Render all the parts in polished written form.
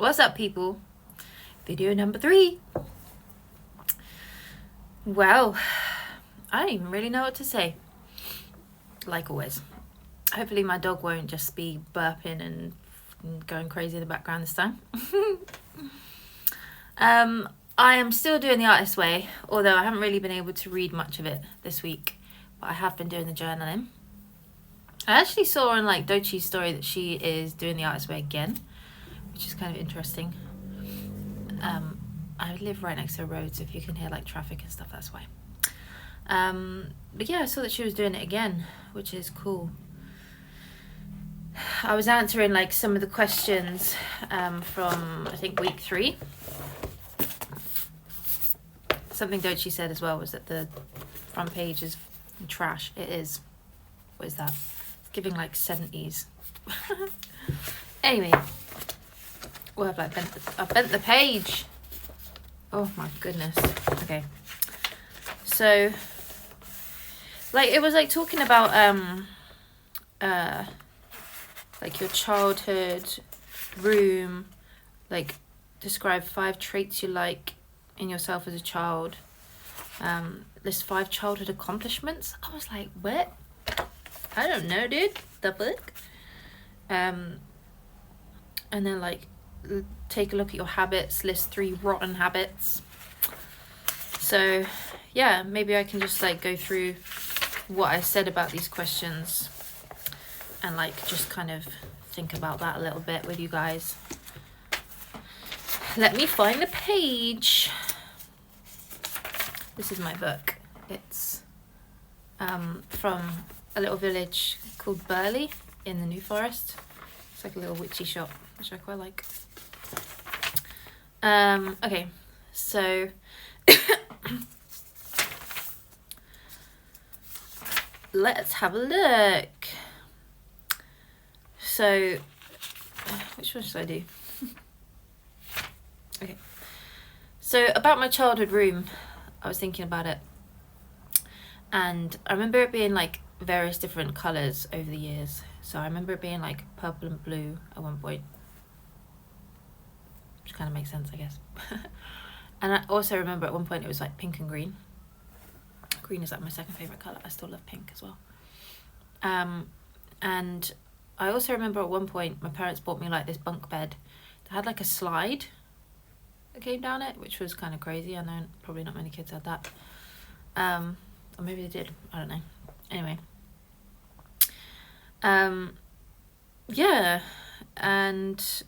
What's up, people? Video number 3. Well, I don't even really know what to say. Like always. Hopefully my dog won't just be burping and going crazy in the background this time. I am still doing the artist's way, although I haven't really been able to read much of it this week, but I have been doing the journaling. I actually saw on like Dochi's story that she is doing the artist's way again, which is kind of interesting. I live right next to a road, so if you can hear like traffic and stuff, that's why. But yeah, I saw that she was doing it again, which is cool. I was answering like some of the questions from I think week 3. Something Dochi said as well was that the front page is trash. It is. What is that? It's giving like 70s. Anyway, what have I bent the page. Oh my goodness. Okay. So, like, it was like talking about like your childhood room, like describe 5 traits you like in yourself as a child. List 5 childhood accomplishments. I was like, what? I don't know, dude. The book. And then like take a look at your habits, list 3 rotten habits. So yeah, maybe I can just like go through what I said about these questions and like just kind of think about that a little bit with you guys. Let me find the page. This is my book. It's from a little village called Burley in the New Forest. It's like a little witchy shop, which I quite like. Okay, so let's have a look. So, which one should I do? Okay, so about my childhood room, I was thinking about it, and I remember it being like various different colours over the years. So I remember it being like purple and blue at one point, which kind of makes sense, I guess. And I also remember at one point it was like pink and green. Green is like my second favourite colour. I still love pink as well. And I also remember at one point my parents bought me like this bunk bed that had like a slide that came down it, which was kind of crazy. I know probably not many kids had that. Or maybe they did. I don't know. Anyway. Yeah, and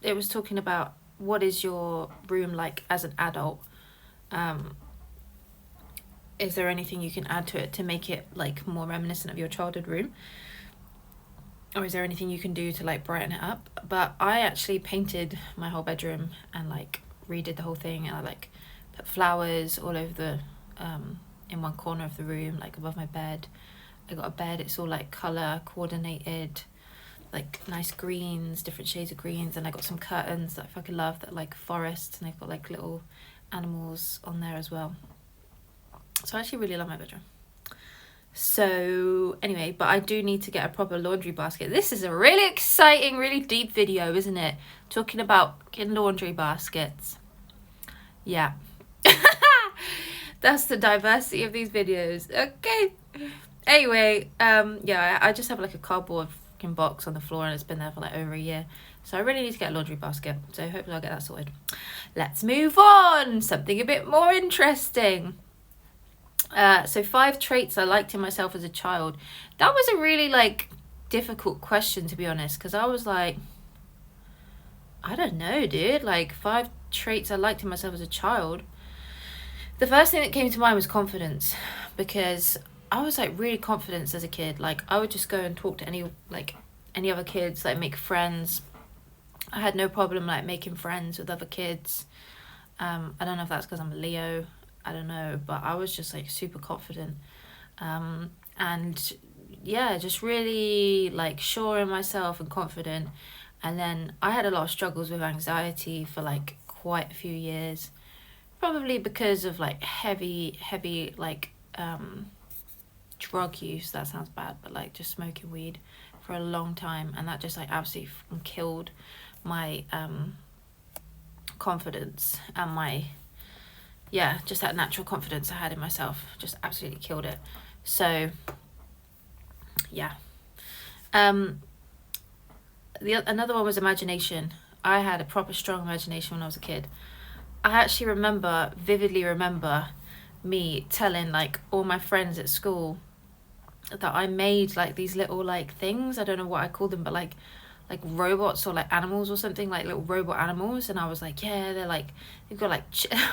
it was talking about what is your room like as an adult. Is there anything you can add to it to make it like more reminiscent of your childhood room, or is there anything you can do to like brighten it up? But I actually painted my whole bedroom and like redid the whole thing, and I like put flowers all over the in one corner of the room, like above my bed. I got a bed, it's all like colour coordinated, like nice greens, different shades of greens, and I got some curtains that I fucking love that are like forest, and they've got like little animals on there as well. So I actually really love my bedroom. So anyway, but I do need to get a proper laundry basket. This is a really exciting, really deep video, isn't it? Talking about laundry baskets. Yeah. That's the diversity of these videos. Okay. Anyway, yeah, I just have like a cardboard fucking box on the floor, and it's been there for like over a year. So I really need to get a laundry basket. So hopefully I'll get that sorted. Let's move on. Something a bit more interesting. So 5 traits I liked in myself as a child. That was a really like difficult question, to be honest, because I was like, I don't know, dude. Like 5 traits I liked in myself as a child. The first thing that came to mind was confidence, because I was like really confident as a kid. Like I would just go and talk to any other kids, like make friends. I had no problem like making friends with other kids. I don't know if that's because I'm a Leo. I don't know, but I was just like super confident. And yeah, just really like sure in myself and confident. And then I had a lot of struggles with anxiety for like quite a few years, probably because of like heavy like drug use. That sounds bad, but like just smoking weed for a long time, and that just like absolutely killed my confidence and my, just that natural confidence I had in myself. Just absolutely killed it. So yeah. Another one was imagination. I had a proper strong imagination when I was a kid. I actually vividly remember me telling like all my friends at school that I made like these little like things. I don't know what I call them, but like robots or like animals or something, like little robot animals. And I was like, yeah, they're like, they've got like I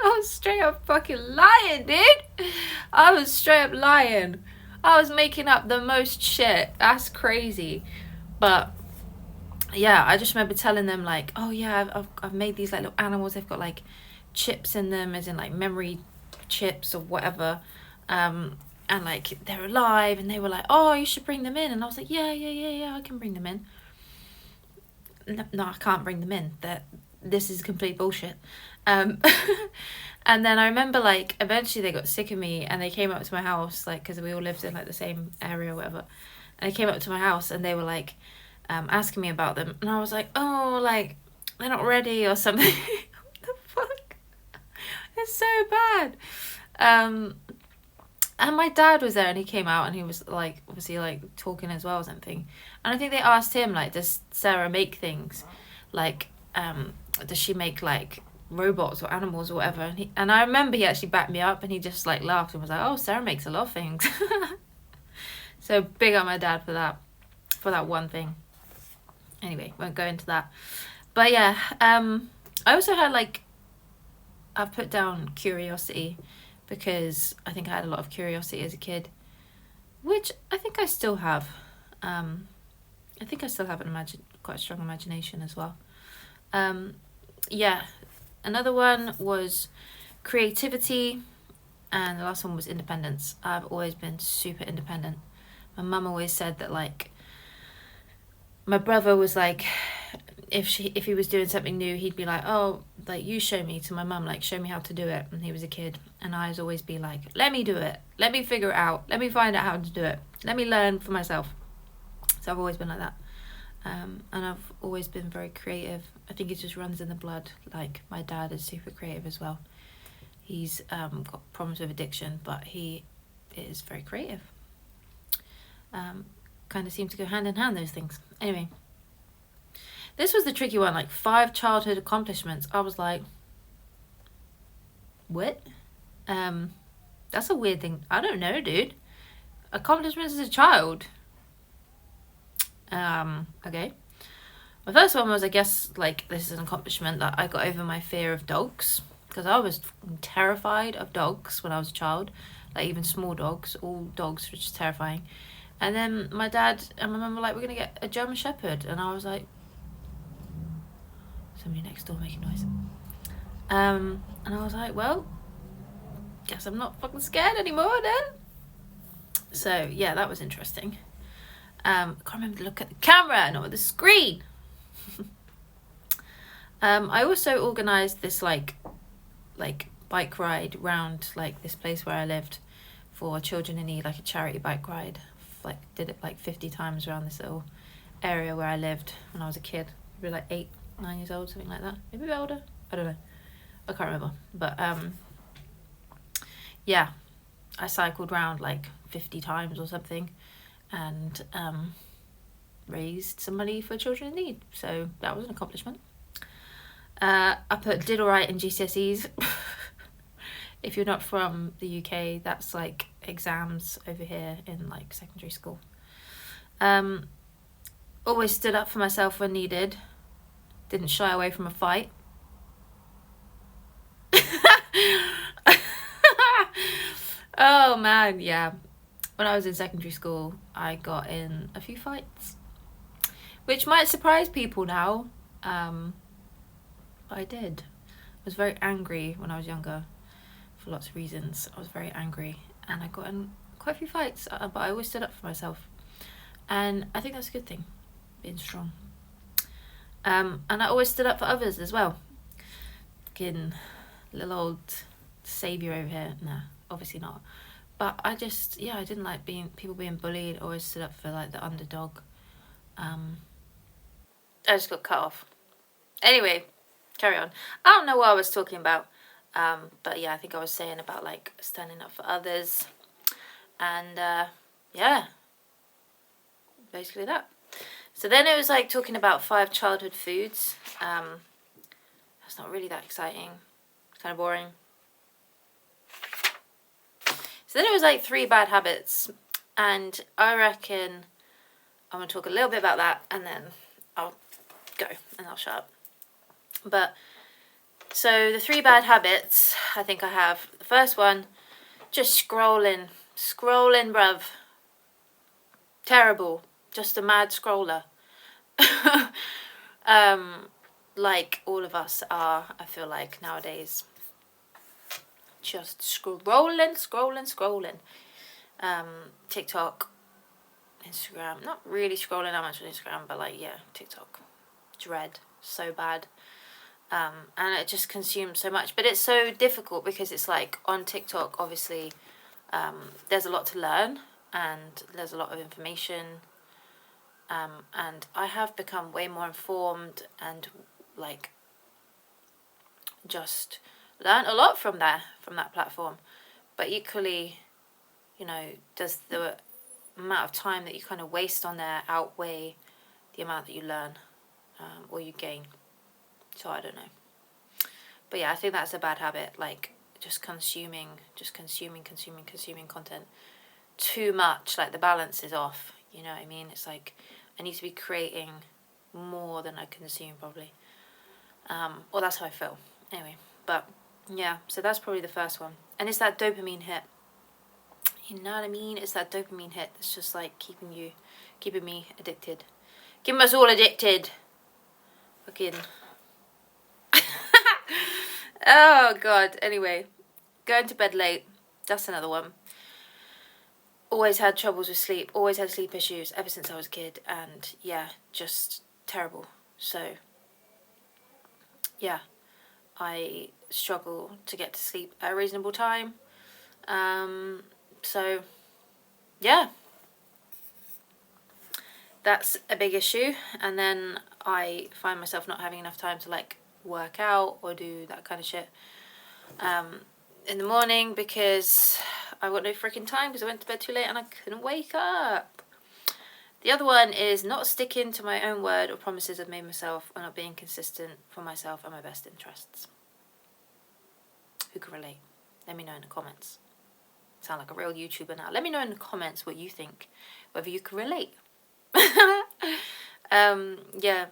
was straight up fucking lying, dude. I was straight up lying. I was making up the most shit. That's crazy. But yeah, I just remember telling them like, oh yeah, I've made these like little animals. They've got like chips in them, as in like memory chips or whatever. And like they're alive, and they were like, oh, you should bring them in. And I was like, yeah, I can bring them in. No, I can't bring them in. This is complete bullshit. And then I remember like eventually they got sick of me, and they came up to my house, like, because we all lived in like the same area or whatever. And they came up to my house, and they were like asking me about them, and I was like, oh, like they're not ready or something. What the fuck? It's so bad. And my dad was there, and he came out, and he was like obviously like talking as well or something. And I think they asked him like, does Sarah make things? Like, does she make like robots or animals or whatever? And I remember he actually backed me up, and he just like laughed and was like, oh, Sarah makes a lot of things. So big up my dad for that one thing. Anyway, won't go into that. But yeah, I also had like, I've put down curiosity, because I think I had a lot of curiosity as a kid, which I think I still have. I think I still have quite a strong imagination as well. Yeah, another one was creativity, and the last one was independence. I've always been super independent. My mum always said that like, my brother was like, if he was doing something new, he'd be like, oh, like, you show me, to my mum, like, show me how to do it. And he was a kid, and I'd always be like, let me do it, let me figure it out, let me find out how to do it, let me learn for myself. So I've always been like that. And I've always been very creative. I think it just runs in the blood. Like, my dad is super creative as well. He's got problems with addiction, but he is very creative. Kind of seem to go hand in hand, those things. Anyway, this was the tricky one, like 5 childhood accomplishments. I was like, what? That's a weird thing. I don't know, dude. Accomplishments as a child. Okay. My first one was, I guess, like, this is an accomplishment, that I got over my fear of dogs, because I was terrified of dogs when I was a child, like even small dogs. All dogs were just terrifying. And then my dad and my mum were like, we're gonna get a German Shepherd, and I was like, somebody next door making noise. And I was like, well, guess I'm not fucking scared anymore then. So yeah, that was interesting. I can't remember to look at the camera, not at the screen. I also organised this like bike ride round like this place where I lived for children in need, like a charity bike ride. Like, did it like 50 times around this little area where I lived when I was a kid. Maybe like 8, 9 years old, something like that. Maybe a bit older. I don't know. I can't remember. But yeah, I cycled round like 50 times or something, and raised some money for children in need. So that was an accomplishment. I did alright in GCSEs. If you're not from the UK, that's like exams over here in like secondary school. Always stood up for myself when needed. Didn't shy away from a fight. Oh man, yeah. When I was in secondary school, I got in a few fights, which might surprise people now. But I did. I was very angry when I was younger, for lots of reasons. I was very angry, and I got in quite a few fights, but I always stood up for myself, and I think that's a good thing, being strong. And I always stood up for others as well. Fucking little old saviour over here. Nah, obviously not. But I just, I didn't like people being bullied. I always stood up for like the underdog. I just got cut off. Anyway, carry on. I don't know what I was talking about. But yeah, I think I was saying about like standing up for others. And yeah, basically that. So then it was like talking about 5 childhood foods. That's not really that exciting. It's kind of boring. So then it was like 3 bad habits. And I reckon I'm going to talk a little bit about that and then I'll go and I'll shut up. But so the 3 bad habits I think I have. The first one, just scrolling, bruv. Terrible. Just a mad scroller. Like all of us are, I feel like nowadays. Just scrolling. TikTok, Instagram. Not really scrolling that much on Instagram, but like yeah, TikTok. Dread. So bad. And it just consumes so much. But it's so difficult because it's like on TikTok, obviously, there's a lot to learn and there's a lot of information. And I have become way more informed and like just learned a lot from that platform. But equally, you know, does the amount of time that you kind of waste on there outweigh the amount that you learn or you gain? So I don't know. But yeah, I think that's a bad habit, like just consuming content too much. Like the balance is off, you know what I mean? It's like I need to be creating more than I consume probably. Or that's how I feel. Anyway, but yeah, so that's probably the first one. And it's that dopamine hit. You know what I mean? It's that dopamine hit that's just like keeping me addicted. Keeping us all addicted. Fucking. Oh god. Anyway, going to bed late. That's another one. Always had troubles with sleep. Always had sleep issues ever since I was a kid. And yeah, just terrible. So yeah, I struggle to get to sleep at a reasonable time. So yeah, that's a big issue. And then I find myself not having enough time to like work out or do that kind of shit in the morning because I've got no freaking time because I went to bed too late and I couldn't wake up. The other one is not sticking to my own word or promises I've made myself or not being consistent for myself and my best interests. Who can relate? Let me know in the comments. Sound like a real YouTuber now. Let me know in the comments what you think, whether you can relate. Yeah.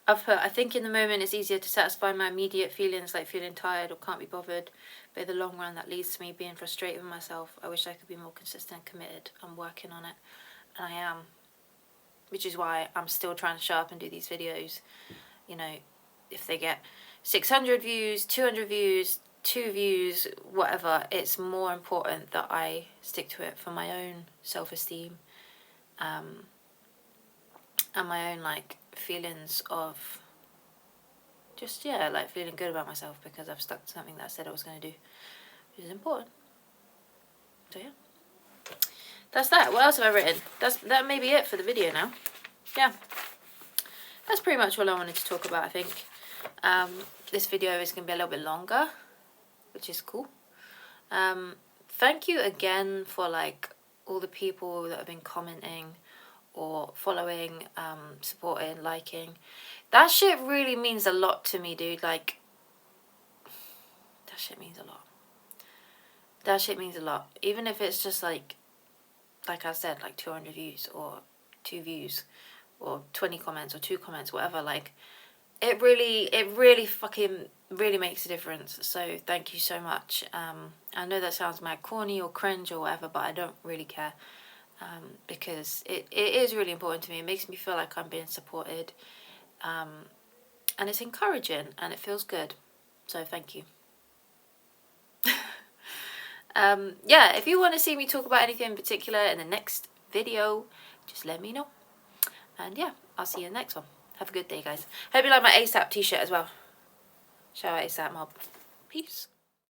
I've heard, I think in the moment it's easier to satisfy my immediate feelings like feeling tired or can't be bothered, but in the long run that leads to me being frustrated with myself. I wish I could be more consistent and committed. I'm working on it, and I am, which is why I'm still trying to show up and do these videos. You know, if they get 600 views, 200 views, 2 views, whatever, it's more important that I stick to it for my own self-esteem and my own like feelings of just like feeling good about myself because I've stuck to something that I said I was going to do, which is important. So yeah, that's that. What else have I written? That may be it for the video now. Yeah, that's pretty much all I wanted to talk about. I think this video is going to be a little bit longer, which is cool. Thank you again for like all the people that have been commenting or following, supporting, liking. That shit really means a lot to me, dude. Like, that shit means a lot. That shit means a lot. Even if it's just like I said, like 200 views or 2 views or 20 comments or 2 comments, whatever, like, it really fucking really makes a difference. So thank you so much. I know that sounds mad corny or cringe or whatever, but I don't really care. Because it is really important to me. It makes me feel like I'm being supported, and it's encouraging and it feels good, so thank you. Yeah, if you want to see me talk about anything in particular in the next video, just let me know, and yeah, I'll see you in the next one. Have a good day, guys. Hope you like my ASAP t-shirt as well. Shout out ASAP mob. Peace.